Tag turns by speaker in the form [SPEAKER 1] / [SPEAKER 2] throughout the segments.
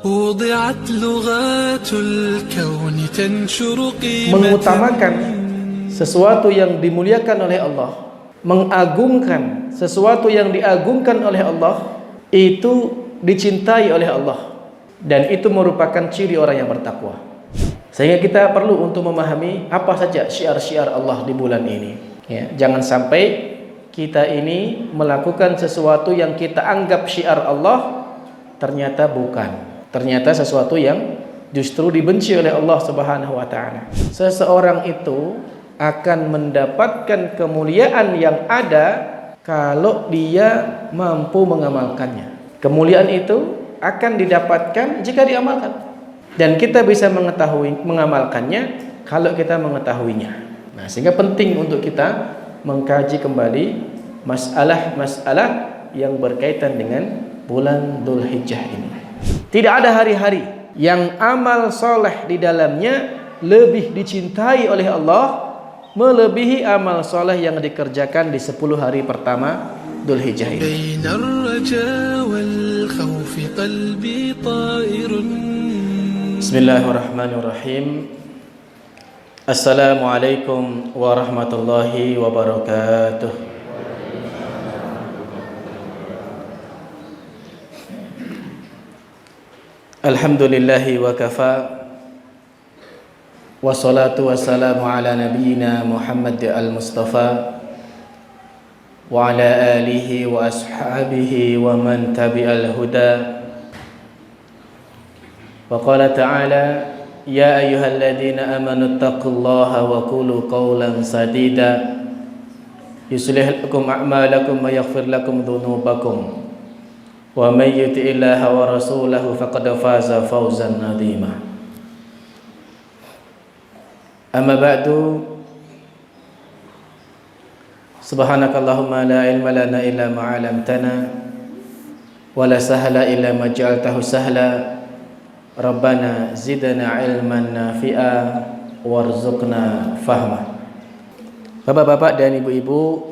[SPEAKER 1] وضعت لغات الكون تنشر قيمة.
[SPEAKER 2] Mengutamakan sesuatu yang dimuliakan oleh Allah, mengagungkan sesuatu yang diagungkan oleh Allah, itu dicintai oleh Allah, dan itu merupakan ciri orang yang bertakwa. Sehingga kita perlu untuk memahami apa saja syiar-syiar Allah di bulan ini, ya. Jangan sampai kita ini melakukan sesuatu yang kita anggap syiar Allah, ternyata bukan. Ternyata sesuatu yang justru dibenci oleh Allah Subhanahu wa taala. Seseorang itu akan mendapatkan kemuliaan yang ada kalau dia mampu mengamalkannya. Kemuliaan itu akan didapatkan jika diamalkan. Dan kita bisa mengamalkannya kalau kita mengetahuinya. Nah, sehingga penting untuk kita mengkaji kembali masalah-masalah yang berkaitan dengan bulan Dzulhijjah ini. Tidak ada hari-hari yang amal soleh di dalamnya lebih dicintai oleh Allah melebihi amal soleh yang dikerjakan di 10 hari pertama Dzulhijjah ini. Bismillahirrahmanirrahim. Assalamualaikum warahmatullahi wabarakatuh. Alhamdulillahi wa kafa, wassalatu wassalamu ala nabiyyina Muhammad al-Mustafa wa ala alihi wa ashabihi wa man tabi'al huda. Wa qala ta'ala, ya ayyuhalladzina amanu taqullaha wa qulu qawlan sadida yuslih lakum a'malakum wa yaghfir lakum dhunubakum wa may yuti'illaha wa rasulahu faqad faza fawzan 'azima. Amma ba'du, subhanakallahumma la ilma lana illa ma 'allamtana wa la sahla illa ma ja'altahu sahla. Rabbana zidna ilman nafi'a warzuqna fahma. Bapak-bapak dan ibu-ibu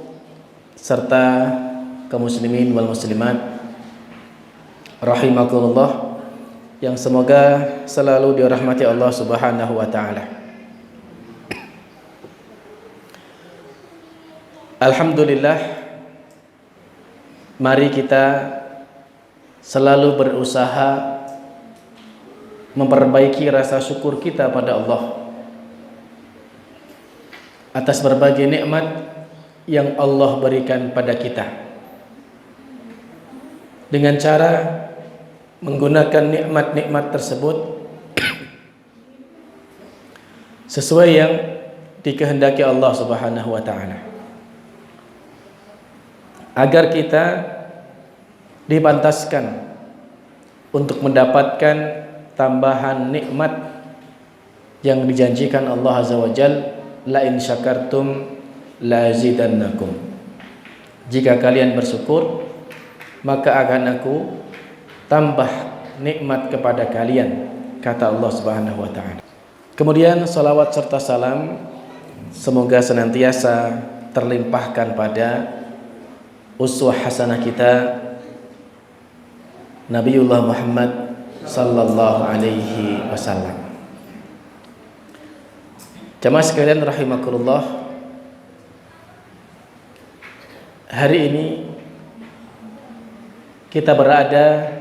[SPEAKER 2] serta kaum muslimin wal muslimat rahimakumullah, yang semoga selalu dirahmati Allah Subhanahu wa taala. Alhamdulillah, mari kita selalu berusaha memperbaiki rasa syukur kita pada Allah atas berbagai nikmat yang Allah berikan pada kita, dengan cara menggunakan nikmat-nikmat tersebut sesuai yang dikehendaki Allah Subhanahu wa taala, agar kita dipantaskan untuk mendapatkan tambahan nikmat yang dijanjikan Allah Azza wa Jalla, la in syakartum la azidannakum. Jika kalian bersyukur, maka akan aku tambah nikmat kepada kalian, kata Allah Subhanahu wa taala. Kemudian salawat serta salam semoga senantiasa terlimpahkan pada uswah hasanah kita Nabiullah Muhammad sallallahu alaihi wasallam. Jamaah sekalian rahimakumullah, hari ini kita berada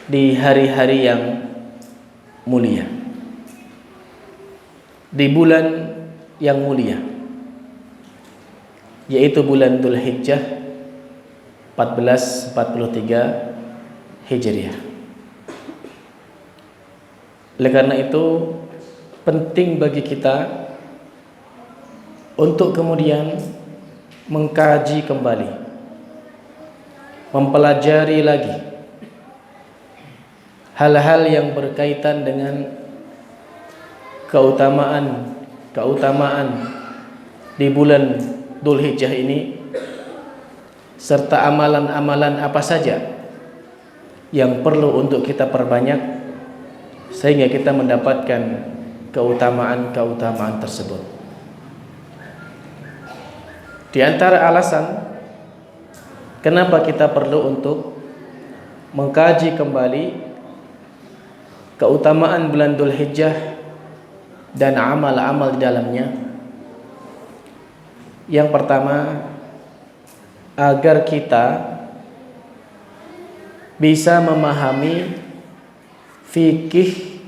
[SPEAKER 2] di hari-hari yang mulia, di bulan yang mulia, yaitu bulan Dzulhijjah 1443 Hijriah. Oleh karena itu penting bagi kita untuk kemudian mengkaji kembali, mempelajari lagi hal-hal yang berkaitan dengan keutamaan di bulan Dzulhijjah ini, serta amalan-amalan apa saja yang perlu untuk kita perbanyak sehingga kita mendapatkan keutamaan-keutamaan tersebut. Di antara alasan kenapa kita perlu untuk mengkaji kembali keutamaan bulan Dzulhijjah dan amal-amal di dalamnya. Yang pertama, agar kita bisa memahami fikih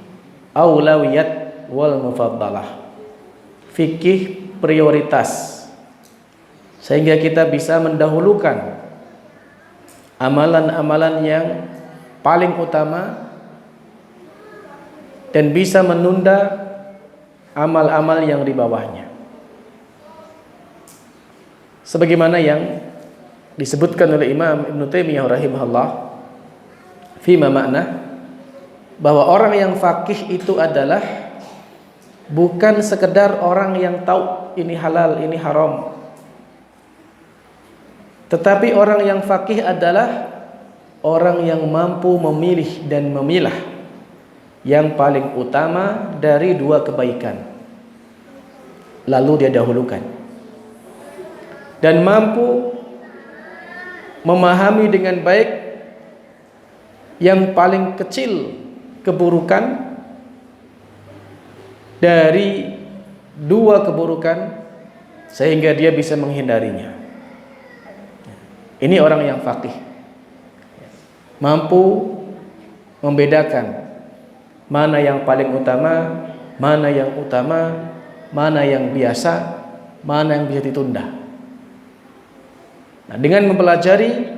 [SPEAKER 2] aulawiyat wal mufaddalah, fikih prioritas, sehingga kita bisa mendahulukan amalan-amalan yang paling utama dan bisa menunda amal-amal yang di bawahnya. Sebagaimana yang disebutkan oleh Imam Ibn Taimiyah rahimahullah fima makna, bahwa orang yang faqih itu adalah bukan sekedar orang yang tahu ini halal, ini haram, tetapi orang yang faqih adalah orang yang mampu memilih dan memilah yang paling utama dari dua kebaikan, lalu dia dahulukan, dan mampu memahami dengan baik yang paling kecil keburukan dari dua keburukan sehingga dia bisa menghindarinya. Ini orang yang faqih, mampu membedakan mana yang paling utama, mana yang utama, mana yang biasa, mana yang bisa ditunda. Nah, dengan mempelajari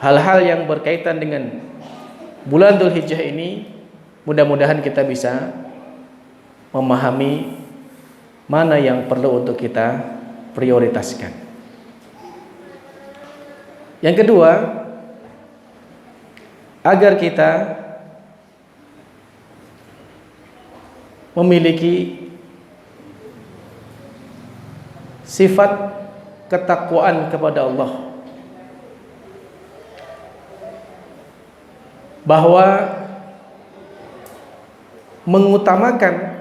[SPEAKER 2] hal-hal yang berkaitan dengan bulan Dzulhijjah ini, mudah-mudahan kita bisa memahami mana yang perlu untuk kita prioritaskan. Yang kedua, agar kita memiliki sifat ketakwaan kepada Allah, bahwa mengutamakan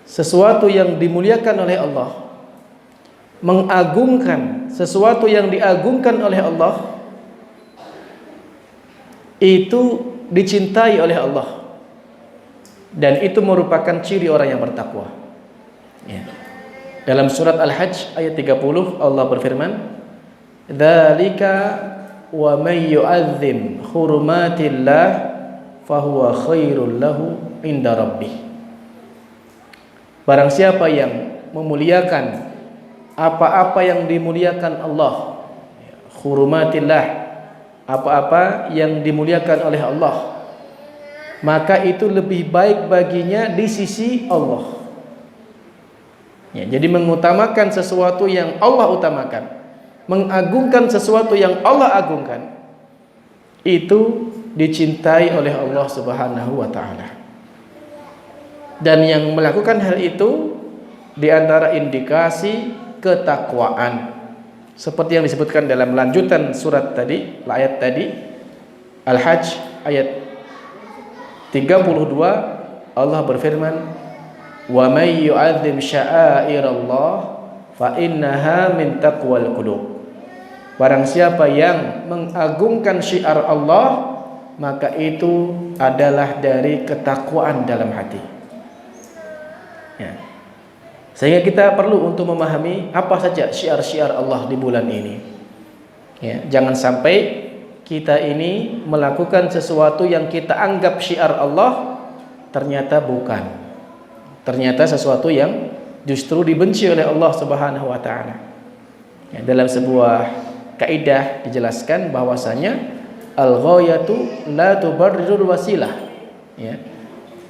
[SPEAKER 2] sesuatu yang dimuliakan oleh Allah, mengagungkan sesuatu yang diagungkan oleh Allah, itu dicintai oleh Allah, dan itu merupakan ciri orang yang bertakwa. Ya. Dalam surat Al-Hajj ayat 30 Allah berfirman, "Dzalika wa may yu'azzim hurumatillah fahuwa khairul lahu inda rabbih." Barang siapa yang memuliakan apa-apa yang dimuliakan Allah, hurumatillah, apa-apa yang dimuliakan oleh Allah, maka itu lebih baik baginya di sisi Allah. Ya, jadi mengutamakan sesuatu yang Allah utamakan, mengagungkan sesuatu yang Allah agungkan, itu dicintai oleh Allah Subhanahu wa taala. Dan yang melakukan hal itu di antara indikasi ketakwaan, seperti yang disebutkan dalam lanjutan surat tadi, ayat tadi Al-Hajj ayat 32, Allah berfirman, "Wa may yu'azzim sya'airallah fa innaha min taqwal qulub." Barang siapa yang mengagungkan syiar Allah, maka itu adalah dari ketakwaan dalam hati. Ya. Sehingga kita perlu untuk memahami apa saja syiar-syiar Allah di bulan ini. Ya, jangan sampai kita ini melakukan sesuatu yang kita anggap syiar Allah, ternyata bukan. Ternyata sesuatu yang justru dibenci oleh Allah Subhanahu wa taala. Ya, dalam sebuah kaidah dijelaskan bahwasanya al-ghayatu la tubarrirul wasilah. Ya.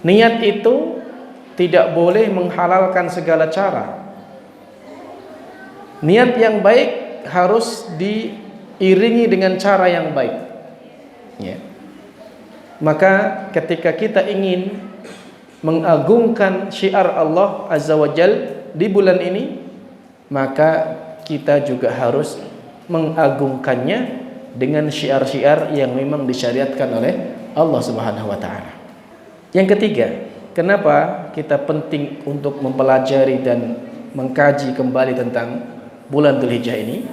[SPEAKER 2] Niat itu tidak boleh menghalalkan segala cara. Niat yang baik harus diiringi dengan cara yang baik. Ya. Maka ketika kita ingin mengagungkan syiar Allah Azza wa Jal di bulan ini, maka kita juga harus mengagungkannya dengan syiar-syiar yang memang disyariatkan oleh Allah Subhanahu wa taala. Yang ketiga, kenapa kita penting untuk mempelajari dan mengkaji kembali tentang bulan Dzulhijjah ini?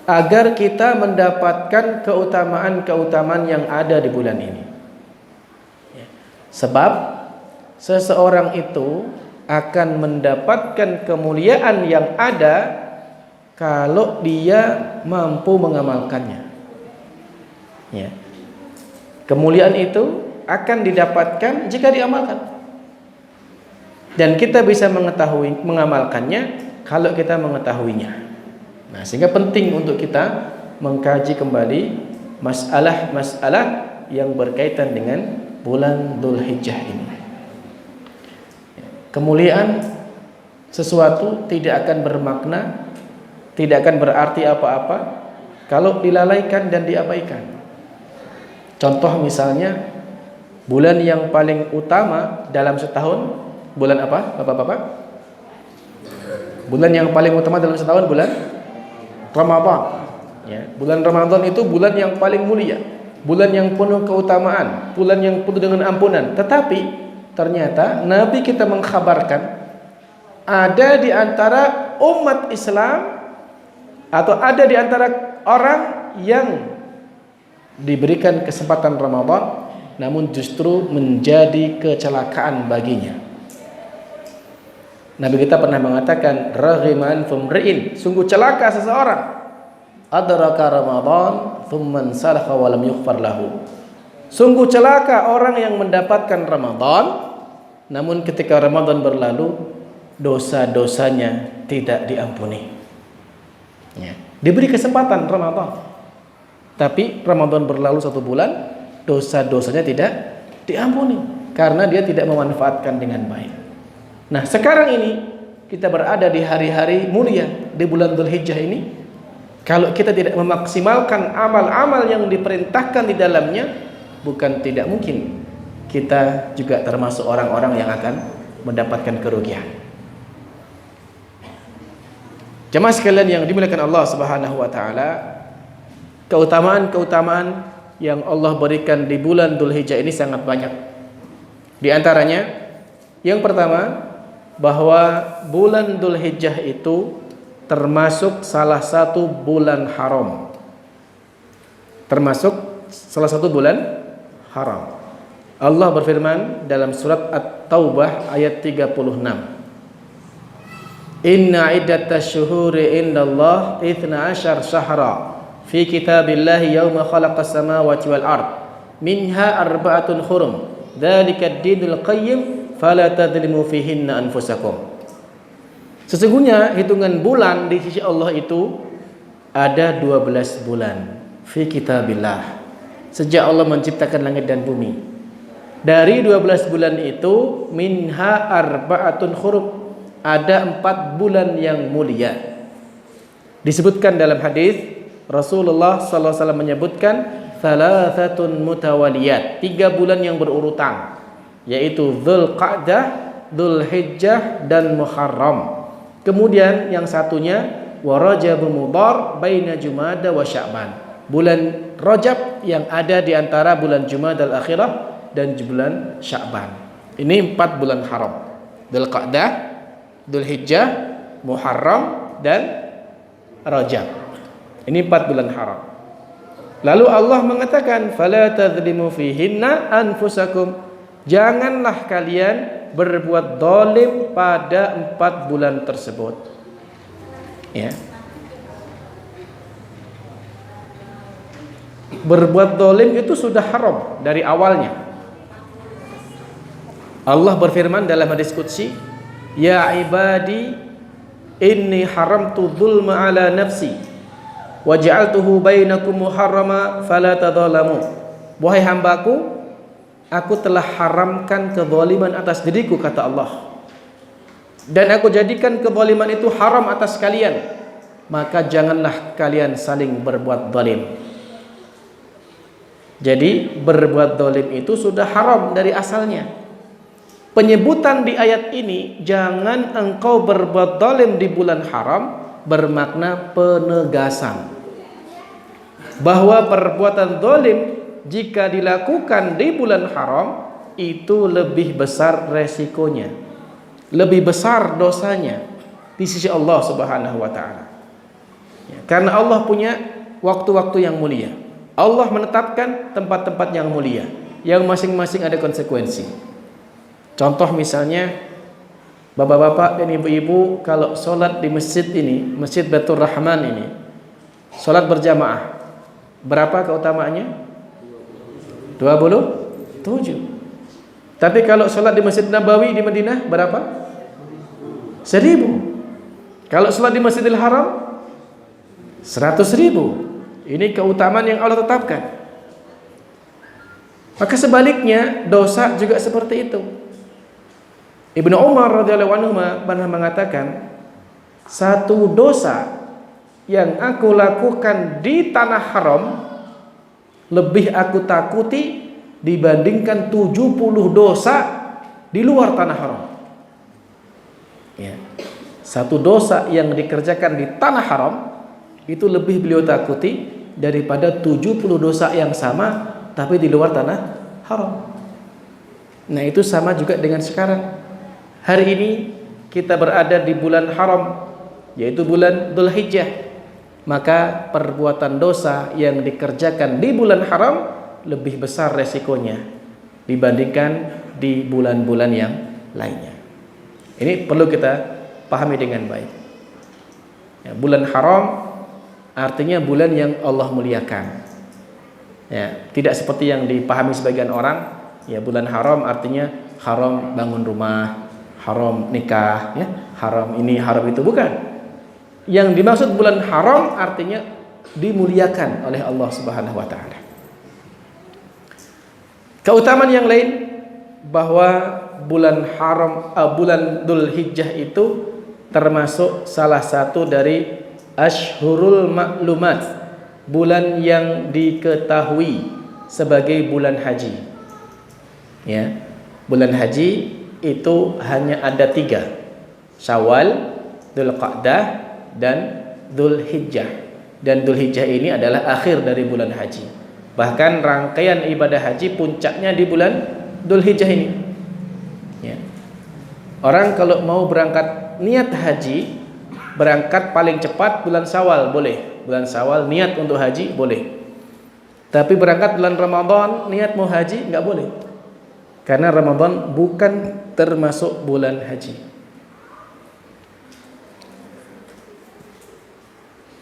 [SPEAKER 2] agar kita mendapatkan keutamaan-keutamaan yang ada di bulan ini. Sebab seseorang itu akan mendapatkan kemuliaan yang ada kalau dia mampu mengamalkannya. Ya. Kemuliaan itu akan didapatkan jika diamalkan. Dan kita bisa mengamalkannya kalau kita mengetahuinya. Nah, sehingga penting untuk kita mengkaji kembali masalah-masalah yang berkaitan dengan bulan Dzulhijjah ini. Kemuliaan sesuatu tidak akan bermakna, tidak akan berarti apa-apa kalau dilalaikan dan diabaikan. Contoh misalnya, bulan yang paling utama dalam setahun, bulan apa, Bapak-bapak? Bulan yang paling utama dalam setahun bulan Ramadan. Ya, bulan Ramadan itu bulan yang paling mulia, bulan yang penuh keutamaan, bulan yang penuh dengan ampunan. Tetapi ternyata Nabi kita mengkhabarkan ada di antara umat Islam atau ada di antara orang yang diberikan kesempatan Ramadan namun justru menjadi kecelakaan baginya. Nabi kita pernah mengatakan, raghiman fumri'in, sungguh celaka seseorang adraka Ramadan thumman salakha wa lam yughfar lahu. Sungguh celaka orang yang mendapatkan Ramadan namun ketika Ramadan berlalu dosa-dosanya tidak diampuni. Ya. Diberi kesempatan Ramadan, tapi Ramadan berlalu 1 bulan, dosa-dosanya tidak diampuni karena dia tidak memanfaatkan dengan baik. Nah, sekarang ini kita berada di hari-hari mulia di bulan Dzulhijjah ini. Kalau kita tidak memaksimalkan amal-amal yang diperintahkan di dalamnya, bukan tidak mungkin kita juga termasuk orang-orang yang akan mendapatkan kerugian. Jemaah sekalian yang dimuliakan Allah Subhanahu wa taala, keutamaan-keutamaan yang Allah berikan di bulan Dzulhijjah ini sangat banyak. Di antaranya, yang pertama, bahwa bulan Dzulhijjah itu termasuk salah satu bulan haram. Termasuk salah satu bulan haram. Allah berfirman dalam surat At-Taubah ayat 36. Inna iddatasy syuhuri indallah 12 syahra fi kitabillahi yauma khalaqas samawati wal ard minha arba'atun hurum dzalika ad-dinul qayyim fala tadzlimu fihinna anfusakum. Sesungguhnya hitungan bulan di sisi Allah itu ada 12 bulan fi kitabillah. Sejak Allah menciptakan langit dan bumi, dari 12 bulan itu minha arba'atun hurum, ada 4 bulan yang mulia. Disebutkan dalam hadis Rasulullah sallallahu alaihi wasallam menyebutkan thalathatun mutawaliyat, 3 bulan yang berurutan, yaitu Dzulqa'dah, Dzulhijjah dan Muharram. Kemudian yang satunya wa Rajab Mudhar baina Jumada wa Sya'ban, bulan Rajab yang ada di antara bulan Jumadal Akhirah dan bulan Sya'ban. Ini 4 bulan haram: Dzulqa'dah, Dzulhijjah, Muharram dan Rajab. Ini 4 bulan haram. Lalu Allah mengatakan fala tadzlimu fihinna anfusakum, janganlah kalian berbuat zalim pada 4 bulan tersebut. Ya. Berbuat zalim itu sudah haram dari awalnya. Allah berfirman dalam hadis qudsi, ya ibadi inni haramtu dzulma ala nafsi wa ja'altuhu bainakum muharrama fala tadzalamu. Wahai hambaku, aku telah haramkan kezaliman atas diriku, kata Allah, dan aku jadikan kezaliman itu haram atas kalian, maka janganlah kalian saling berbuat zalim. Jadi berbuat zalim itu sudah haram dari asalnya. Penyebutan di ayat ini, jangan engkau berbuat zalim di bulan haram, bermakna penegasan bahwa perbuatan zalim jika dilakukan di bulan haram itu lebih besar resikonya, lebih besar dosanya di sisi Allah Subhanahu wa taala. Ya, karena Allah punya waktu-waktu yang mulia. Allah menetapkan tempat-tempat yang mulia, yang masing-masing ada konsekuensi. Contoh misalnya, bapak-bapak dan ibu-ibu kalau sholat di masjid ini, Masjid Baitur Rahman ini, sholat berjamaah, berapa keutamaannya? 27. Tapi kalau sholat di Masjid Nabawi di Madinah berapa? 1000. Kalau sholat di Masjidil Haram 100.000. Ini keutamaan yang Allah tetapkan. Maka sebaliknya dosa juga seperti itu. Ibnu Umar radhiyallahu anhu pernah mengatakan, satu dosa yang aku lakukan di tanah haram lebih aku takuti dibandingkan 70 dosa di luar tanah haram. Ya. Satu dosa yang dikerjakan di tanah haram itu lebih beliau takuti daripada 70 dosa yang sama tapi di luar tanah haram. Nah, itu sama juga dengan sekarang. Hari ini kita berada di bulan haram, yaitu bulan Dzulhijjah. Maka perbuatan dosa yang dikerjakan di bulan haram lebih besar resikonya dibandingkan di bulan-bulan yang lainnya. Ini perlu kita pahami dengan baik. Ya, bulan haram artinya bulan yang Allah muliakan. Ya, tidak seperti yang dipahami sebagian orang, ya bulan haram artinya haram bangun rumah, haram nikah, ya, haram ini, haram itu, bukan. Yang dimaksud bulan haram artinya dimuliakan oleh Allah Subhanahu wa taala. Keutamaan yang lain bahwa bulan haram, bulan Dzulhijjah itu termasuk salah satu dari Ashhurul Ma'lumat, bulan yang diketahui sebagai bulan haji. Ya, bulan haji itu hanya ada 3, Syawal, Dzulqa'dah, dan Dzulhijjah. Dan Dzulhijjah ini adalah akhir dari bulan haji. Bahkan rangkaian ibadah haji puncaknya di bulan Dzulhijjah ini. Ya. Orang kalau mau berangkat niat haji, berangkat paling cepat bulan Syawal boleh. Bulan Syawal niat untuk haji boleh. Tapi berangkat bulan Ramadan niat mau haji nggak boleh. Karena Ramadan bukan termasuk bulan haji.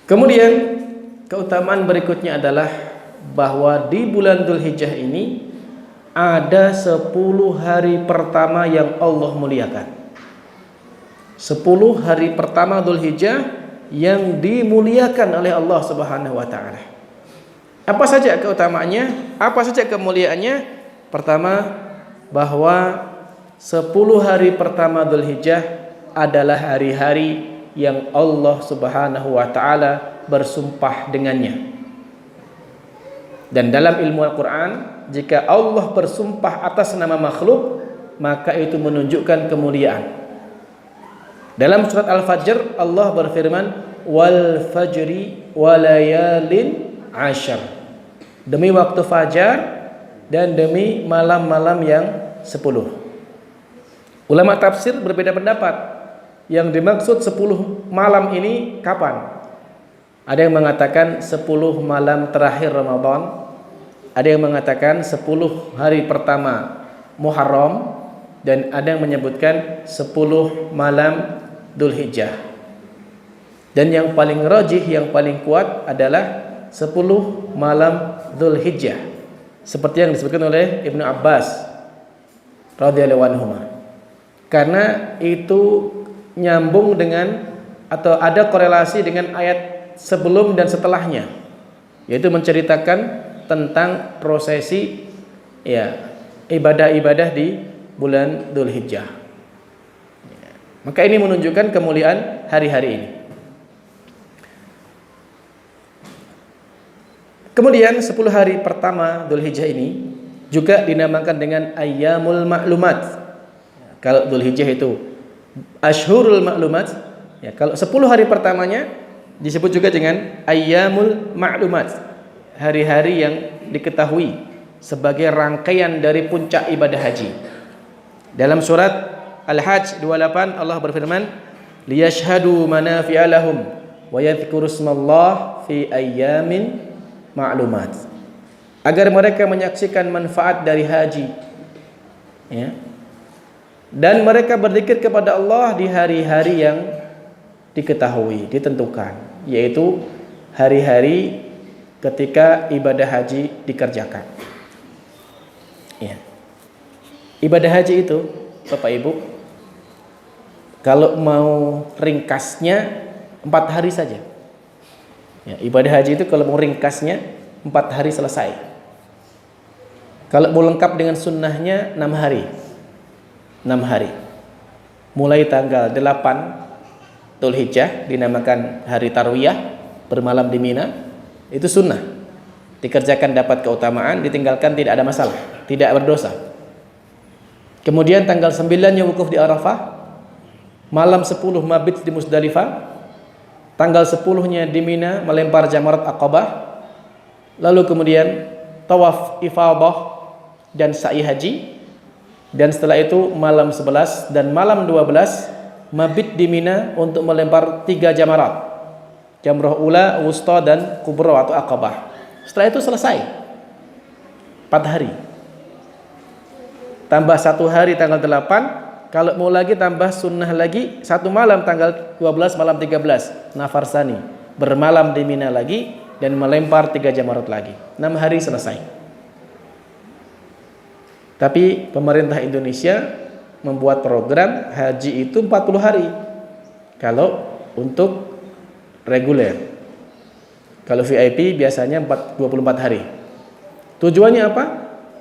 [SPEAKER 2] Kemudian keutamaan berikutnya adalah bahwa di bulan Dzulhijjah ini ada 10 hari pertama yang Allah muliakan. 10 hari pertama Dzulhijjah yang dimuliakan oleh Allah Subhanahu wa taala. Apa saja keutamaannya? Apa saja kemuliaannya? Pertama, bahwa 10 hari pertama Dzulhijjah adalah hari-hari yang Allah Subhanahu wa taala bersumpah dengannya. Dan dalam ilmu Al-Qur'an, jika Allah bersumpah atas nama makhluk, maka itu menunjukkan kemuliaan. Dalam surat Al-Fajr Allah berfirman, wal fajri walayalin ashar. Demi waktu fajar dan demi malam-malam yang 10. Ulama tafsir berbeda pendapat. Yang dimaksud 10 malam ini kapan? Ada yang mengatakan 10 malam terakhir Ramadan, ada yang mengatakan 10 hari pertama Muharram, dan ada yang menyebutkan 10 malam Dzulhijjah. Dan yang paling rajih, yang paling kuat adalah 10 malam Dzulhijjah, seperti yang disebutkan oleh Ibnu Abbas radhiyallahu anhu. Karena itu nyambung dengan atau ada korelasi dengan ayat sebelum dan setelahnya, yaitu menceritakan tentang prosesi ya ibadah-ibadah di bulan Dzulhijjah. Maka ini menunjukkan kemuliaan hari-hari ini. Kemudian 10 hari pertama Dzulhijjah ini juga dinamakan dengan Ayyamul Ma'lumat. Kalau Dzulhijjah itu Ashhurul Ma'lumat, ya, kalau 10 hari pertamanya disebut juga dengan Ayyamul Ma'lumat, hari-hari yang diketahui sebagai rangkaian dari puncak ibadah haji. Dalam surat Al-Hajj 28 Allah berfirman, liyashhadu manafi'a lahum wa yadhkuru ismallah fi ayyamin ma'lumat. Agar mereka menyaksikan manfaat dari haji, ya. Dan mereka berzikir kepada Allah di hari-hari yang diketahui, ditentukan, yaitu hari-hari ketika ibadah haji dikerjakan. Ya. Ibadah haji itu, Bapak Ibu, kalau mau ringkasnya 4 hari saja. Ya, ibadah haji itu kalau mau ringkasnya 4 hari selesai. Kalau mau lengkap dengan sunnahnya 6 hari. 6 hari. Mulai tanggal 8 Dzulhijjah, dinamakan hari Tarwiyah, bermalam di Mina, itu sunnah. Dikerjakan dapat keutamaan, ditinggalkan tidak ada masalah, tidak berdosa. Kemudian tanggal 9-nya wukuf di Arafah, malam 10 mabit di Musdalifah, tanggal 10-nya di Mina melempar jamarat Aqabah, lalu kemudian tawaf ifadah dan sa'i haji. Dan setelah itu malam 11 dan malam 12 mabit di Mina untuk melempar 3 jamarat, jamrah ula, wusta dan kubra atau Aqabah. Setelah itu selesai 4 hari. Tambah 1 hari tanggal 8. Kalau mau lagi tambah sunnah lagi 1 malam tanggal 12 malam 13 Nafarsani, bermalam di Mina lagi dan melempar 3 jamarat lagi. 6 hari selesai. Tapi pemerintah Indonesia membuat program haji itu 40 hari kalau untuk reguler. Kalau VIP biasanya 24 hari. Tujuannya apa?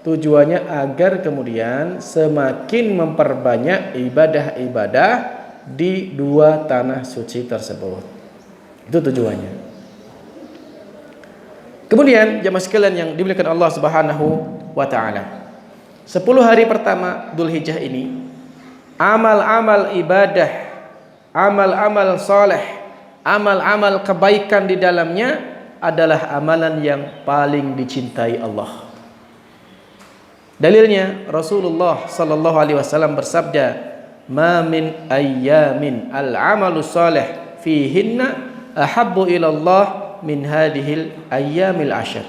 [SPEAKER 2] Tujuannya agar kemudian semakin memperbanyak ibadah-ibadah di 2 tanah suci tersebut. Itu tujuannya. Kemudian jemaah sekalian yang dimuliakan Allah Subhanahu wa taala, 10 hari pertama Dzulhijjah ini, amal-amal ibadah, amal-amal soleh, amal-amal kebaikan di dalamnya adalah amalan yang paling dicintai Allah. Dalilnya Rasulullah sallallahu alaihi wasallam bersabda, "Ma min ayyamin al-amalu salih fihinna ahabbu ila Allah min hadhil ayyamil ashr."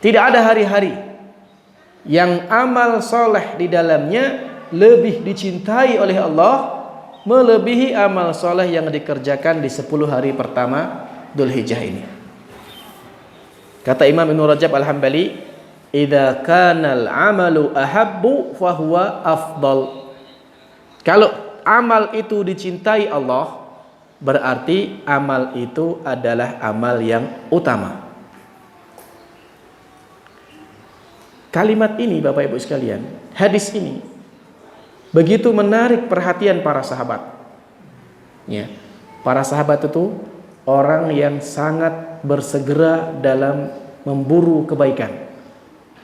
[SPEAKER 2] Tidak ada hari-hari yang amal soleh di dalamnya lebih dicintai oleh Allah melebihi amal soleh yang dikerjakan di 10 hari pertama Dzulhijjah ini. Kata Imam Ibnu Rajab Al-Hambali, "Idza kanal amalu ahabbu fahuwa afdal." Kalau amal itu dicintai Allah, berarti amal itu adalah amal yang utama. Kalimat ini Bapak Ibu sekalian, hadis ini begitu menarik perhatian para sahabat. Ya, para sahabat itu orang yang sangat bersegera dalam memburu kebaikan,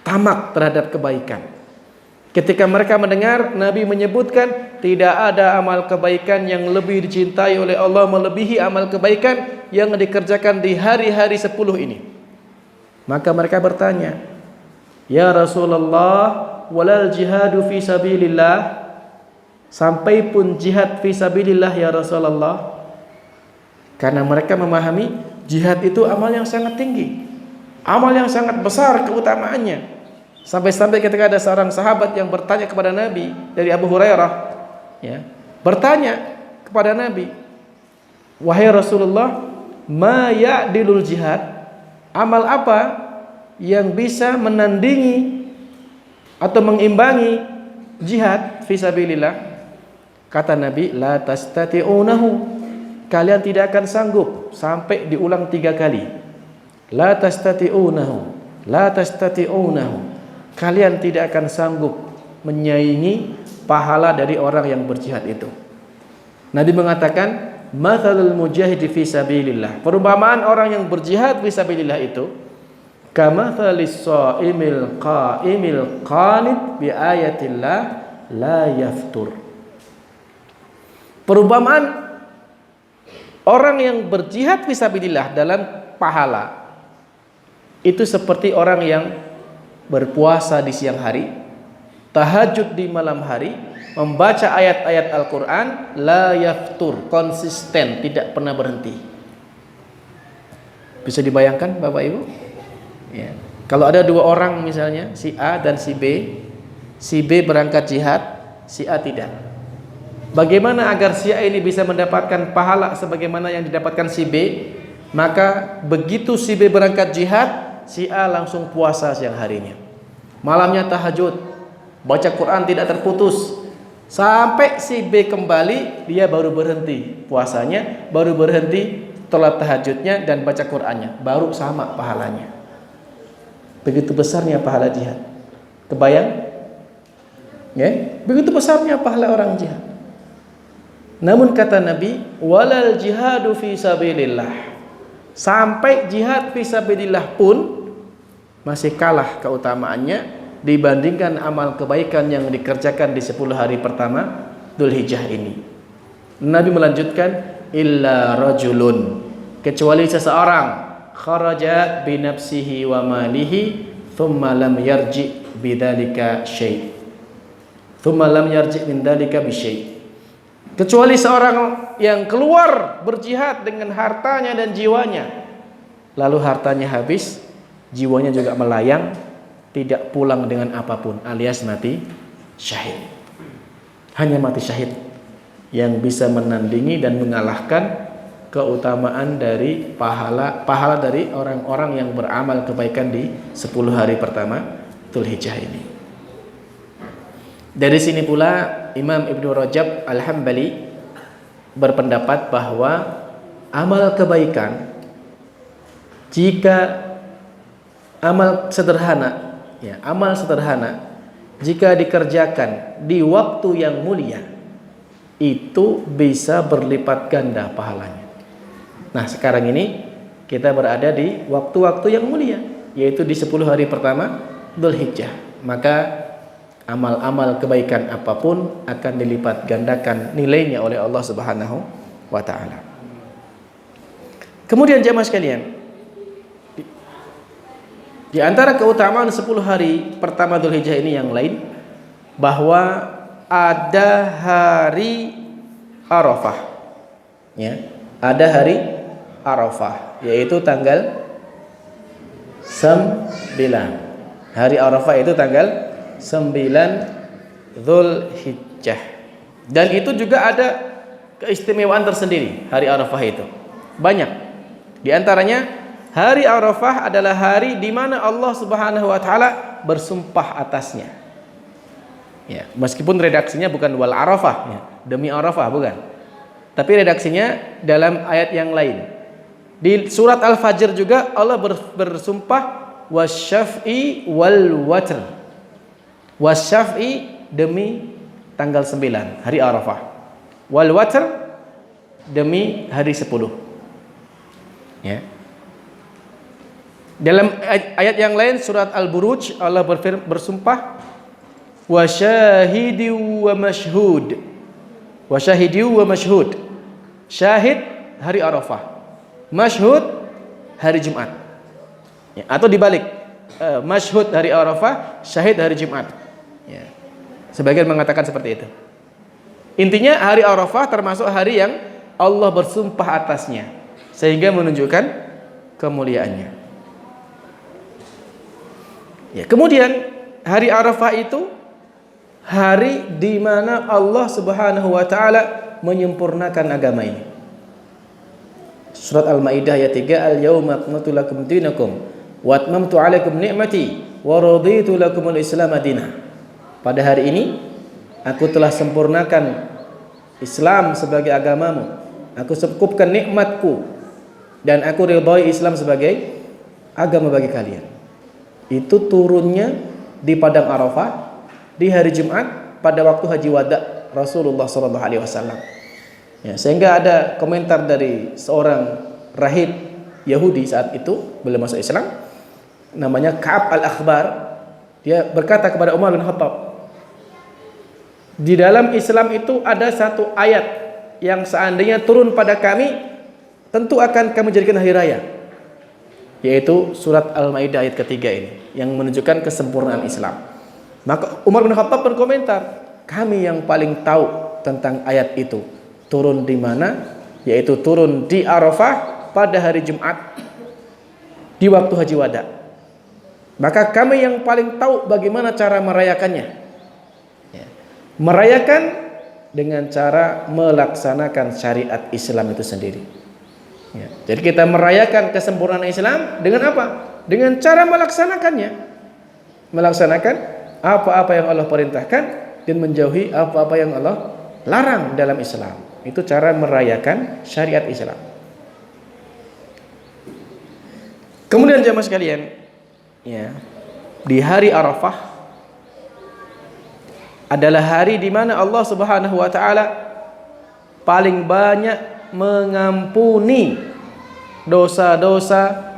[SPEAKER 2] tamak terhadap kebaikan. Ketika mereka mendengar Nabi menyebutkan tidak ada amal kebaikan yang lebih dicintai oleh Allah melebihi amal kebaikan yang dikerjakan di hari-hari 10 ini, maka mereka bertanya, "Ya Rasulullah, walal jihadu fi sabilillah?" Sampai pun jihad fi sabilillah ya Rasulullah. Karena mereka memahami jihad itu amal yang sangat tinggi, amal yang sangat besar keutamaannya. Sampai-sampai ketika ada seorang sahabat yang bertanya kepada Nabi, dari Abu Hurairah, ya, bertanya kepada Nabi, "Wahai Rasulullah, ma ya'dilul jihad?" Amal apa yang bisa menandingi atau mengimbangi jihad fisabilillah? Kata Nabi, "La tastati'unahu." Kalian tidak akan sanggup. Sampai diulang 3 kali. La tastati'unahu, la tastati'unahu. Kalian tidak akan sanggup menyaingi pahala dari orang yang berjihad itu. Nabi mengatakan, "Mathalul mujahidi fisabilillah." Perumpamaan orang yang berjihad fisabilillah itu kamathalis shaimil qaimil qanit bi ayatillah la yaftur. Perumpamaan orang yang berjihad fisabilillah dalam pahala itu seperti orang yang berpuasa di siang hari, tahajud di malam hari, membaca ayat-ayat Al-Quran, la yaftur, konsisten, tidak pernah berhenti. Bisa dibayangkan Bapak Ibu? Ya. Kalau ada dua orang misalnya, si A dan si B berangkat jihad, si A tidak. Bagaimana agar si A ini bisa mendapatkan pahala sebagaimana yang didapatkan si B? Maka begitu si B berangkat jihad, si A langsung puasa siang harinya. Malamnya tahajud, baca Quran tidak terputus. Sampai si B kembali, dia baru berhenti puasanya, baru berhenti sholat tahajudnya dan baca Qurannya, baru sama pahalanya. Begitu besarnya pahala jihad. Kebayang? Ya, begitu besarnya pahala orang jihad. Namun kata Nabi, walal jihadu fi sabilillah. Sampai jihad fi sabilillah pun masih kalah keutamaannya dibandingkan amal kebaikan yang dikerjakan di 10 hari pertama Dzulhijjah ini. Nabi melanjutkan, illa rajulun, kecuali seseorang kharaja bi nafsihi wa malihi thumma lam yarji bidzalika syai'. Thumma lam yarji min dzalika bi syai'. Kecuali seorang yang keluar berjihad dengan hartanya dan jiwanya, lalu hartanya habis, jiwanya juga melayang, tidak pulang dengan apapun, alias mati syahid. Hanya mati syahid yang bisa menandingi dan mengalahkan keutamaan dari pahala dari orang-orang yang beramal kebaikan di 10 hari pertama Dzulhijjah ini. Dari sini pula Imam Ibnu Rajab Al-Hambali berpendapat bahwa amal kebaikan, jika amal sederhana jika dikerjakan di waktu yang mulia, itu bisa berlipat ganda pahalanya. Nah, sekarang ini kita berada di waktu-waktu yang mulia, yaitu di 10 hari pertama Dzulhijjah. Maka amal-amal kebaikan apapun akan dilipat gandakan nilainya oleh Allah Subhanahu wa taala. Kemudian jemaah sekalian, di antara keutamaan 10 hari pertama Dzulhijjah ini yang lain, bahwa ada hari Arafah. Ya, ada hari Arafah, yaitu tanggal 9. Hari Arafah itu tanggal 9 Dzulhijjah. Dan itu juga ada keistimewaan tersendiri hari Arafah itu. Banyak. Di antaranya hari Arafah adalah hari di mana Allah Subhanahu wa taala bersumpah atasnya. Ya, meskipun redaksinya bukan wal Arafah, ya, demi Arafah bukan. Tapi redaksinya dalam ayat yang lain. Di surat Al-Fajr juga Allah bersumpah wasyaf'i wal watr. Wasyaf'i demi tanggal 9 hari Arafah, wal watr demi hari 10. Ya. Dalam ayat yang lain surat Al-Buruj Allah bersumpah wasyahidi wa mashhud. Wasyahidi wa mashhud. Syahid hari Arafah, mashhud hari Jumat. Ya, atau dibalik, mashhud hari Arafah, syahid hari Jumat. Ya. Sebagian mengatakan seperti itu. Intinya hari Arafah termasuk hari yang Allah bersumpah atasnya, sehingga menunjukkan kemuliaannya. Ya, kemudian hari Arafah itu hari di mana Allah Subhanahu wa taala menyempurnakan agama ini. Surat Al-Maidah ayat 3, al-yauma akmaltu lakum dinakum wa atmamtu 'alaikum ni'mati wa raditu lakumul Islam madinah. Pada hari ini aku telah sempurnakan Islam sebagai agamamu, aku cukupkan nikmatku, dan aku ridhoi Islam sebagai agama bagi kalian. Itu turunnya di padang Arafah di hari Jumat pada waktu haji wada Rasulullah SAW. Ya, sehingga ada komentar dari seorang rahib Yahudi saat itu belum masuk Islam, namanya Ka'ab al-Akhbar. Dia berkata kepada Umar bin Khattab, di dalam Islam itu ada satu ayat yang seandainya turun pada kami, tentu akan kami jadikan hari raya, yaitu surat Al-Maidah ayat ketiga ini, yang menunjukkan kesempurnaan Islam. Maka Umar bin Khattab berkomentar, kami yang paling tahu tentang ayat itu. Turun di mana? Yaitu turun di Arafah pada hari Jumat di waktu haji wada. Maka kami yang paling tahu bagaimana cara merayakannya. Ya. Merayakan dengan cara melaksanakan syariat Islam itu sendiri. Ya. Jadi kita merayakan kesempurnaan Islam dengan apa? Dengan cara melaksanakannya. Melaksanakan apa-apa yang Allah perintahkan dan menjauhi apa-apa yang Allah larang dalam Islam. Itu cara merayakan syariat Islam. Kemudian jemaah sekalian, ya, di hari Arafah adalah hari di mana Allah Subhanahu wa taala paling banyak mengampuni dosa-dosa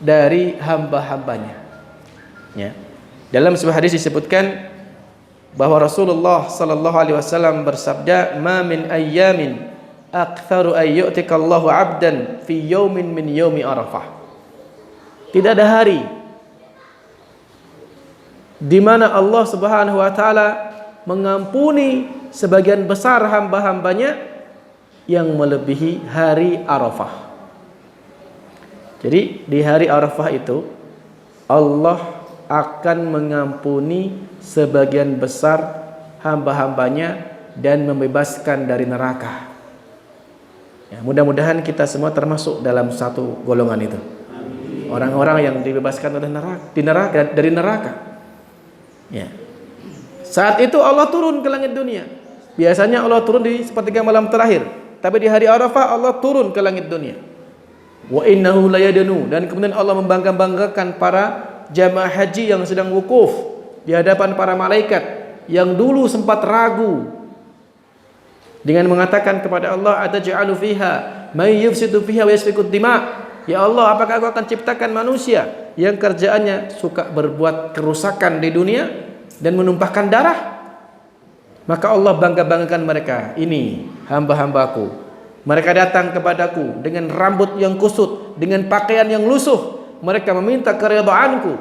[SPEAKER 2] dari hamba-hambanya. Ya. Dalam sebuah hadis disebutkan bahwa Rasulullah sallallahu alaihi wasallam bersabda, "Ma min ayyamin aktsaru ay yu'tikallahu 'abdan fi yaumin min yaumi Arafah." Tidak ada hari di mana Allah Subhanahu wa taala mengampuni sebagian besar hamba-hambanya yang melebihi hari Arafah. Jadi di hari Arafah itu Allah akan mengampuni sebagian besar hamba-hambanya dan membebaskan dari neraka. Ya, mudah-mudahan kita semua termasuk dalam satu golongan itu. Orang-orang yang dibebaskan dari neraka. Ya. Saat itu Allah turun ke langit dunia. Biasanya Allah turun di sepertiga malam terakhir, tapi di hari Arafah Allah turun ke langit dunia. Wa innahu layadnu, dan kemudian Allah membangga-banggakan para jamaah haji yang sedang wukuf di hadapan para malaikat yang dulu sempat ragu dengan mengatakan kepada Allah, ataj'alu fiha may yufsidu fiha wa yasfiku dima. Ya Allah, apakah Engkau akan ciptakan manusia yang kerjaannya suka berbuat kerusakan di dunia dan menumpahkan darah? Maka Allah bangga-banggakan mereka. Ini hamba-hambaku. Mereka datang kepadaku dengan rambut yang kusut, dengan pakaian yang lusuh. Mereka meminta keridhaanku.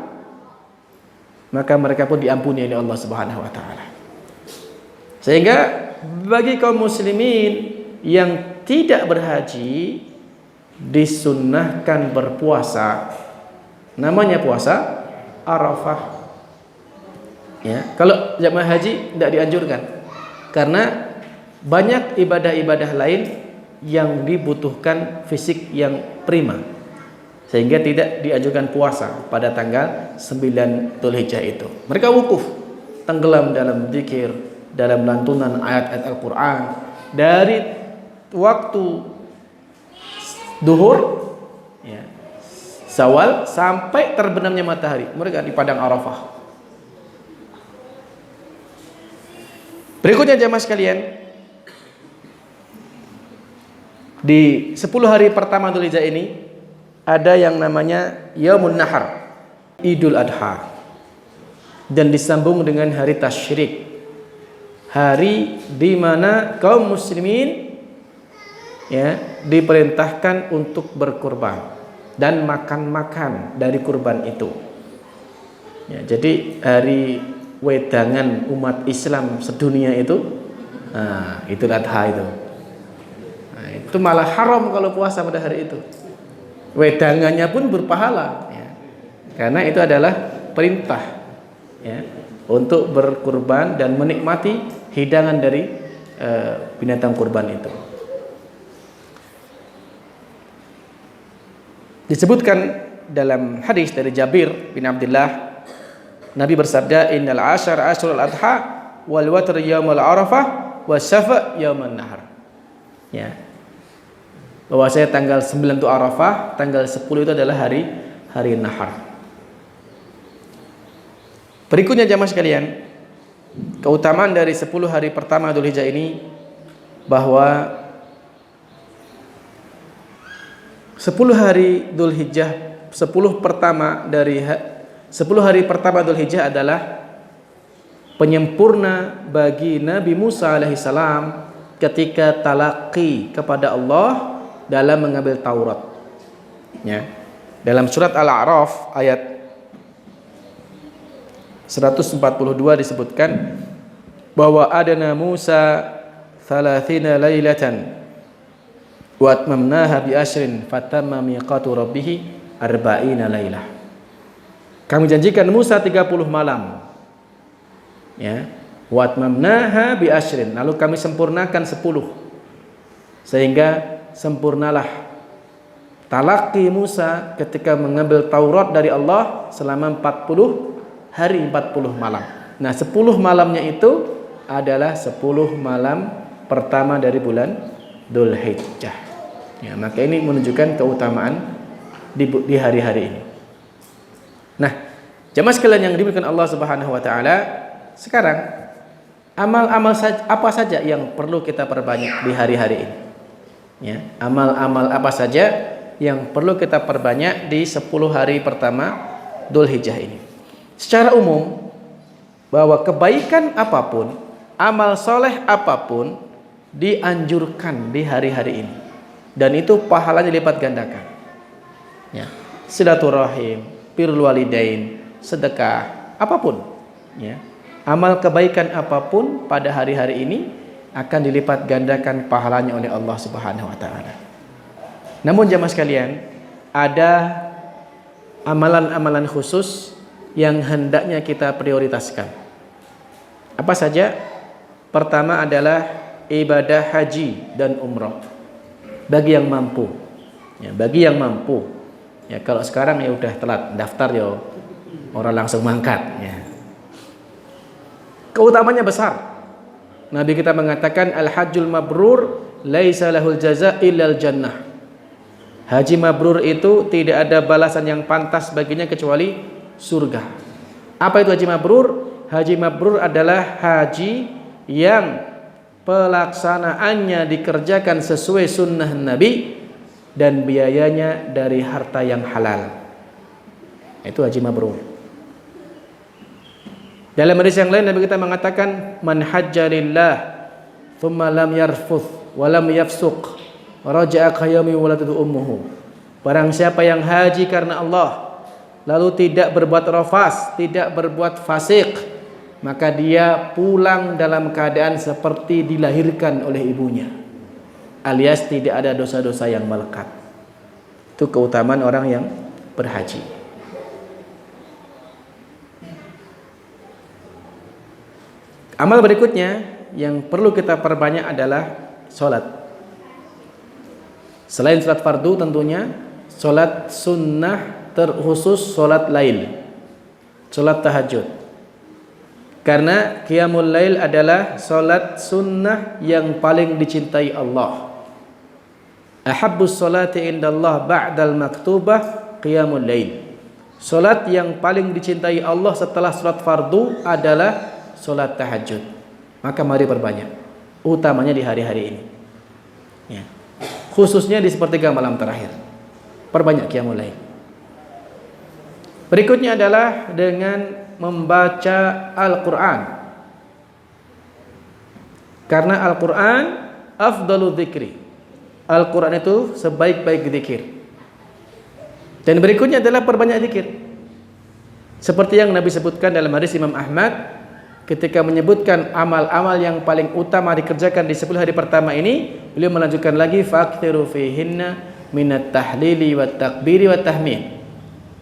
[SPEAKER 2] Maka mereka pun diampuni oleh Allah Subhanahu wa taala. Sehingga bagi kaum muslimin yang tidak berhaji disunnahkan berpuasa. Namanya puasa Arafah. Ya, kalau jamaah haji tidak dianjurkan karena banyak ibadah-ibadah lain yang dibutuhkan fisik yang prima, sehingga tidak dianjurkan puasa pada tanggal 9 Dzulhijjah itu. Mereka wukuf, tenggelam dalam zikir, dalam lantunan ayat-ayat Al-Quran dari waktu duhur, ya, Syawal sampai terbenamnya matahari. Mereka di padang Arafah. Berikutnya jemaah sekalian, di 10 hari pertama Dzulhijjah ini ada yang namanya Yaumun Nahar, Idul Adha, dan disambung dengan hari Tasyrik, hari di mana kaum muslimin, ya, diperintahkan untuk berkurban dan makan-makan dari kurban itu. Ya, jadi hari wedangan umat Islam sedunia itu, Idul Adha itu. Nah, itu malah haram kalau puasa pada hari itu. Wedangannya pun berpahala, ya, karena itu adalah perintah, ya, untuk berkurban dan menikmati hidangan dari binatang kurban itu. Disebutkan dalam hadis dari Jabir bin Abdullah, Nabi bersabda, innal ashar ashrul adha wal watr yaumul arafah wasyafa yaumun nahar. Ya, bahwasanya tanggal 9 itu Arafah, tanggal 10 itu adalah hari nahar. Berikutnya jamaah sekalian, keutamaan dari 10 hari pertama Dzulhijjah ini, bahwa 10 hari Dzulhijjah, 10 hari pertama Dzulhijjah adalah penyempurna bagi Nabi Musa alaihissalam ketika talaqi kepada Allah dalam mengambil Taurat. Ya. Dalam surat Al-A'raf ayat 142 disebutkan, bahwa adana Musa 30 lailatan wa atmamnaha bi ashrin fatamma miqatu rabbih 40 lailah. Kami janjikan Musa 30 malam. Ya. Wa atmamnaha bi ashrin, lalu kami sempurnakan 10. Sehingga sempurnalah talaqi Musa ketika mengambil Taurat dari Allah selama 40 hari 40 malam. Nah, 10 malamnya itu adalah 10 malam pertama dari bulan Dzulhijjah. Ya, maka ini menunjukkan keutamaan di hari-hari ini. Nah, jemaah sekalian yang dimuliakan Allah Subhanahu wa taala, sekarang amal-amal apa saja yang perlu kita perbanyak di hari-hari ini? Ya, amal-amal apa saja yang perlu kita perbanyak di 10 hari pertama Dzulhijjah ini? Secara umum, bahwa kebaikan apapun, amal soleh apapun dianjurkan di hari-hari ini, dan itu pahalanya dilipat gandakan. Ya, silaturahim, birrul walidain, sedekah, apapun. Ya, amal kebaikan apapun pada hari-hari ini akan dilipat gandakan pahalanya oleh Allah Subhanahu wa taala. Namun jemaah sekalian, ada amalan-amalan khusus yang hendaknya kita prioritaskan. Apa saja? Pertama adalah ibadah haji dan umrah bagi yang mampu. Ya, bagi yang mampu. Ya, kalau sekarang ya udah telat daftar ya, orang langsung mangkat. Ya. Keutamanya besar. Nabi kita mengatakan al-hajjul mabrur laisa lahul jaza illal jannah. Haji mabrur itu tidak ada balasan yang pantas baginya kecuali surga. Apa itu haji mabrur? Haji mabrur adalah haji yang pelaksanaannya dikerjakan sesuai sunnah Nabi dan biayanya dari harta yang halal. Itu haji mabrur. Dalam hadis yang lain Nabi kita mengatakan man hajja lillah thumma lam yarfuth wa lam yafsuq raja'a kayami waladatu ummuhu. Barang siapa yang haji karena Allah lalu tidak berbuat rafas, tidak berbuat fasik, maka dia pulang dalam keadaan seperti dilahirkan oleh ibunya, alias tidak ada dosa-dosa yang melekat. Itu keutamaan orang yang berhaji. Amal berikutnya yang perlu kita perbanyak adalah sholat. Selain sholat fardu tentunya, sholat sunnah terkhusus sholat lail, sholat tahajud. Karena qiyamul lail adalah salat sunnah yang paling dicintai Allah. Ahabbus salati indallah ba'dal maktubah qiyamul lail. Salat yang paling dicintai Allah setelah salat fardu adalah salat tahajud. Maka mari perbanyak, utamanya di hari-hari ini. Ya. Khususnya di sepertiga malam terakhir. Perbanyak qiyamul lail. Berikutnya adalah dengan membaca Al-Quran, karena Al-Quran afdalu dzikri. Al-Quran itu sebaik-baik zikir. Dan berikutnya adalah perbanyak zikir, seperti yang Nabi sebutkan dalam hadis Imam Ahmad ketika menyebutkan amal-amal yang paling utama dikerjakan di 10 hari pertama ini. Beliau melanjutkan lagi fakthiru fihinna minat tahlili wat takbiri wat tahmid.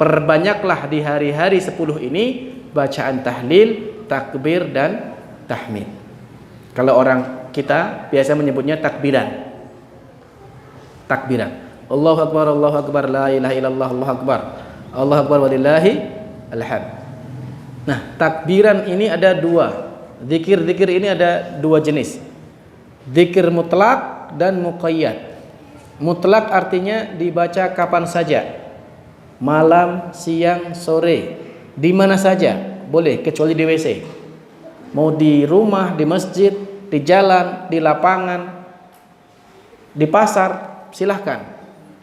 [SPEAKER 2] Perbanyaklah di hari-hari 10 ini bacaan tahlil, takbir dan tahmid. Kalau orang kita biasa menyebutnya takbiran. Takbiran. Allahu akbar, la ilaha illallah, Allahu akbar. Allahu akbar walillahi alhamd. Nah, takbiran ini ada dua. Zikir-zikir ini ada dua jenis. Zikir mutlak dan muqayyad. Mutlak artinya dibaca kapan saja. Malam, siang, sore, di mana saja boleh kecuali di WC. Mau di rumah, di masjid, di jalan, di lapangan, di pasar, silahkan.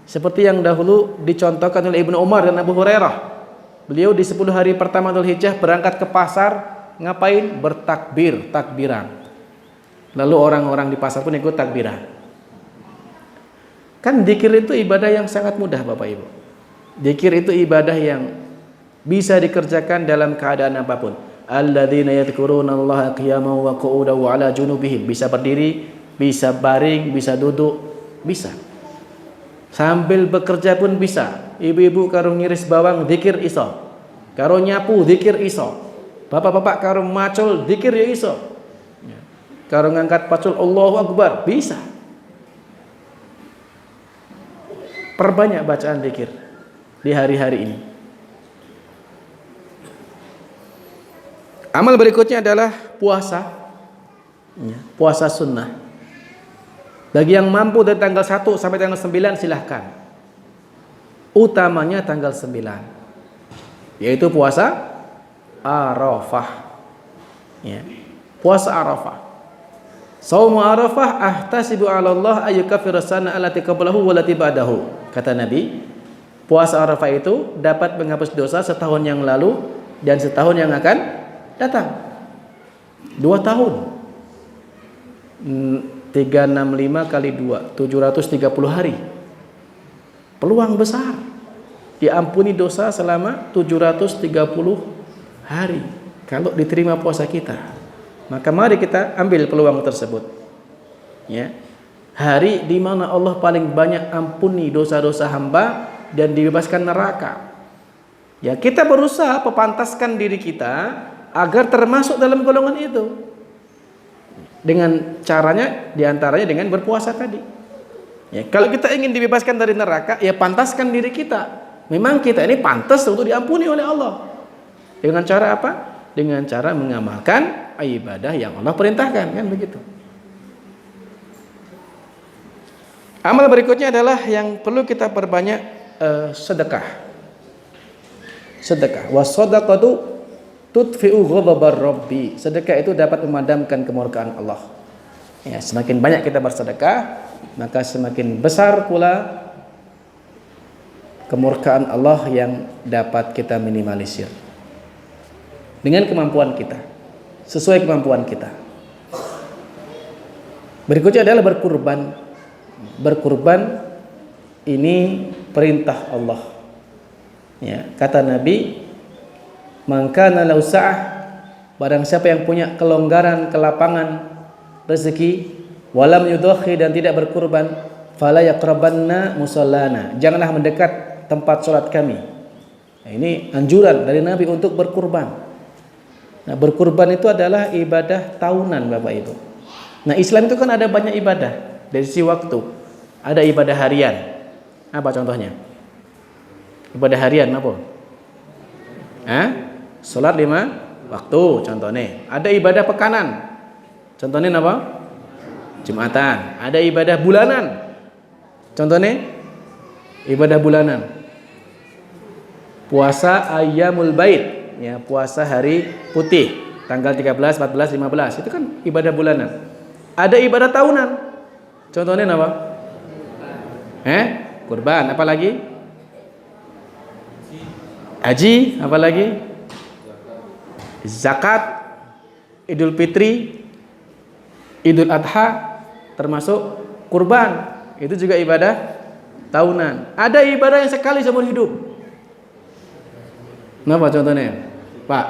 [SPEAKER 2] Seperti yang dahulu dicontohkan oleh Ibnu Umar dan Abu Hurairah. Beliau di 10 hari pertama Dzulhijjah berangkat ke pasar, ngapain? Bertakbir, takbiran. Lalu orang-orang di pasar pun ikut takbiran. Kan zikir itu ibadah yang sangat mudah Bapak Ibu. Zikir itu ibadah yang bisa dikerjakan dalam keadaan apapun. alladzina yadhkuruna Allaha qiyaman wa qu'udan wa 'ala junubihim. Bisa berdiri, bisa baring, bisa duduk, bisa. Sambil bekerja pun bisa. Ibu-ibu karo ngiris bawang zikir iso. Karo nyapu zikir iso. Bapak-bapak karo macul zikir ya iso. Karo ngangkat pacul Allahu Akbar bisa. Perbanyak bacaan zikir di hari-hari ini. Amal berikutnya adalah puasa. Puasa sunnah. Bagi yang mampu dari tanggal 1 sampai tanggal 9 silahkan. Utamanya tanggal 9, yaitu puasa Arafah. Puasa Arafah. Shaumu Arafah ahtasibu 'ala Allah ayyukaffira sana allati qablahu wallati ba'dahu. Kata Nabi, puasa Arafah itu dapat menghapus dosa setahun yang lalu dan setahun yang akan datang. 2 tahun. 365 kali 2, 730 hari. Peluang besar diampuni dosa selama 730 hari kalau diterima puasa kita. Maka mari kita ambil peluang tersebut. Ya. Hari di mana Allah paling banyak ampuni dosa-dosa hamba dan dibebaskan neraka. Ya, kita berusaha mepantaskan diri kita agar termasuk dalam golongan itu. Dengan caranya diantaranya dengan berpuasa tadi. Ya, kalau kita ingin dibebaskan dari neraka, ya pantaskan diri kita. Memang kita ini pantas untuk diampuni oleh Allah. Dengan cara apa? Dengan cara mengamalkan ibadah yang Allah perintahkan, kan begitu. Amal berikutnya adalah yang perlu kita perbanyak, sedekah. Sedekah. Was-shadaqatu tudfi'u ghadabar rabbi. Sedekah itu dapat memadamkan kemurkaan Allah. Ya, semakin banyak kita bersedekah, maka semakin besar pula kemurkaan Allah yang dapat kita minimalisir. Dengan kemampuan kita, sesuai kemampuan kita. Berikutnya adalah berkurban. Berkurban ini perintah Allah. Ya, kata Nabi, man kana lahu sa'ah, barang siapa yang punya kelonggaran, kelapangan rezeki, walam yudakhi, dan tidak berkurban, fala yaqrabanna musallana, janganlah mendekat tempat sholat kami. Nah, ini anjuran dari Nabi untuk berkurban. Nah, berkurban itu adalah ibadah tahunan, Bapak Ibu. Nah, Islam itu kan ada banyak ibadah dari sisi waktu. Ada ibadah harian. Apa contohnya? Ibadah harian apa? Salat 5 waktu contohnya. Ada ibadah pekanan. Contohnya apa? Jumatan. Ada ibadah bulanan. Contohnya ibadah bulanan. Puasa Ayyamul Bait. Ya, puasa hari putih tanggal 13, 14, 15 itu kan ibadah bulanan. Ada ibadah tahunan. Contohnya apa? Kurban, apa lagi? Haji, apa lagi? Zakat, Idul Fitri, Idul Adha, termasuk kurban. Itu juga ibadah tahunan. Ada ibadah yang sekali seumur hidup. Kenapa contohnya? Pak,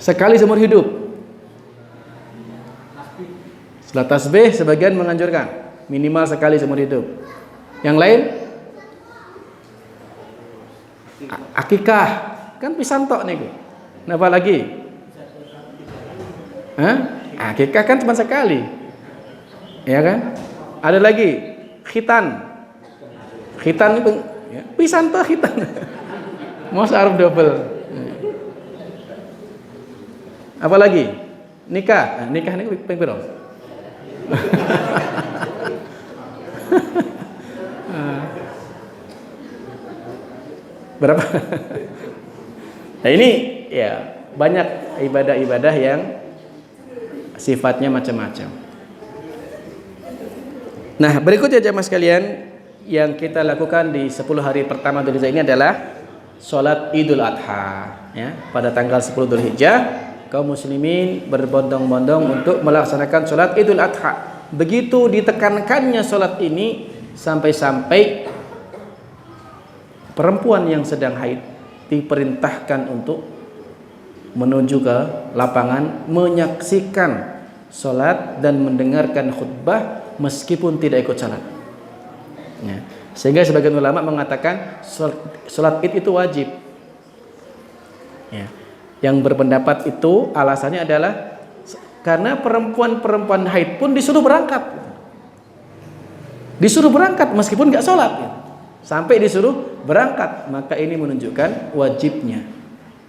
[SPEAKER 2] sekali seumur hidup. Salat tasbih sebagian menganjurkan minimal sekali seumur hidup. Yang lain akikah, kan pisan tok niku. Napa lagi? Akikah kan cuma sekali. Ya kan? Ada lagi khitan. Khitan itu ya, pisan tok khitan. Mau arep double. Apa lagi? Nikah. Nikah ini ping piro? Berapa? Nah, ini ya banyak ibadah-ibadah yang sifatnya macam-macam. Nah, berikutnya jemaah sekalian, yang kita lakukan di 10 hari pertama Dzulhijjah ini adalah sholat Idul Adha. Ya, pada tanggal 10 Dzulhijjah kaum muslimin berbondong-bondong untuk melaksanakan sholat Idul Adha. Begitu ditekankannya sholat ini sampai-sampai perempuan yang sedang haid diperintahkan untuk menuju ke lapangan menyaksikan sholat dan mendengarkan khutbah meskipun tidak ikut sholat. Ya. Sehingga sebagian ulama mengatakan sholat id itu wajib. Ya. Yang berpendapat itu alasannya adalah karena perempuan haid pun disuruh berangkat. Disuruh berangkat meskipun nggak sholat. Ya. Sampai disuruh berangkat, maka ini menunjukkan wajibnya.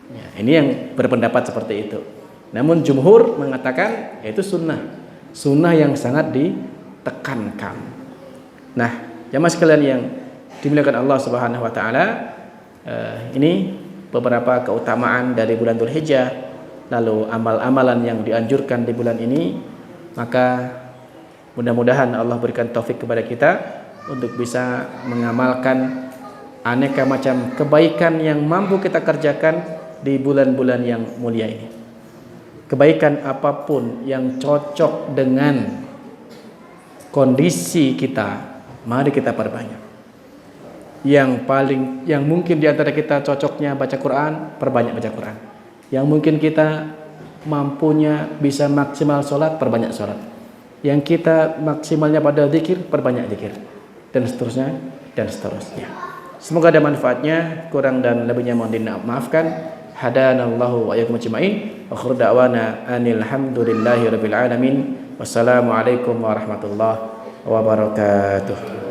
[SPEAKER 2] Ya, ini yang berpendapat seperti itu. Namun jumhur mengatakan yaitu sunnah yang sangat ditekankan. Nah, jamaah sekalian yang dimuliakan Allah Subhanahu wa taala, ini beberapa keutamaan dari bulan Dzulhijjah, lalu amal-amalan yang dianjurkan di bulan ini. Maka mudah-mudahan Allah berikan taufik kepada kita untuk bisa mengamalkan aneka macam kebaikan yang mampu kita kerjakan di bulan-bulan yang mulia ini. Kebaikan apapun yang cocok dengan kondisi kita, mari kita perbanyak. Yang mungkin di antara kita cocoknya baca Quran, perbanyak baca Quran. Yang mungkin kita mampunya bisa maksimal sholat, perbanyak sholat. Yang kita maksimalnya pada zikir, perbanyak zikir, dan seterusnya dan seterusnya. Semoga ada manfaatnya. Kurang dan lebihnya mohon dimaafkan. Hadanallahu wa iyyakum ajma'in. Wa akhiru da'wana anil hamdulillahi rabbil alamin. Wassalamualaikum warahmatullahi wabarakatuh.